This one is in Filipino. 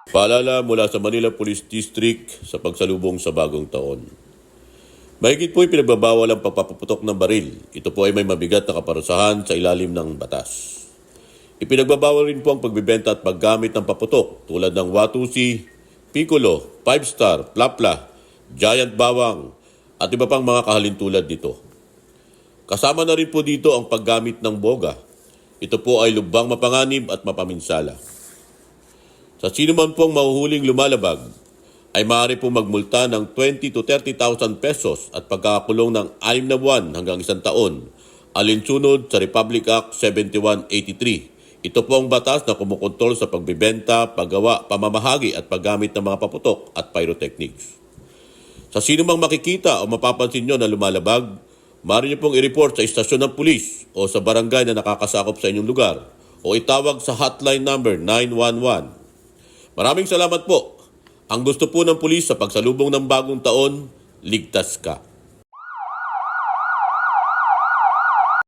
Paalala mula sa Manila Police District sa pagsalubong sa bagong taon. Mahigit po ipinagbabawal ang pagpapaputok ng baril. Ito po ay may mabigat na kaparusahan sa ilalim ng batas. Ipinagbabawal rin po ang pagbibenta at paggamit ng paputok tulad ng Watusi, Piccolo, 5-star, Plapla, Giant Bawang at iba pang mga kahalintulad nito. Kasama na rin po dito ang paggamit ng boga. Ito po ay lubhang mapanganib at mapaminsala. Sa sino man pong mahuhuling lumalabag, ay maaari pong magmulta ng 20 to 30,000 pesos at pagkakakulong ng 6 na buwan hanggang 1 taon, alinsunod sa Republic Act 7183. Ito po ang batas na kumukontrol sa pagbibenta, paggawa, pamamahagi at paggamit ng mga paputok at pyrotechnics. Sa sino mang makikita o mapapansin nyo na lumalabag, maaari nyo pong i-report sa istasyon ng pulis o sa barangay na nakakasakop sa inyong lugar o itawag sa hotline number 911. Maraming salamat po. Ang gusto po ng pulis sa pagsalubong ng bagong taon, ligtas ka.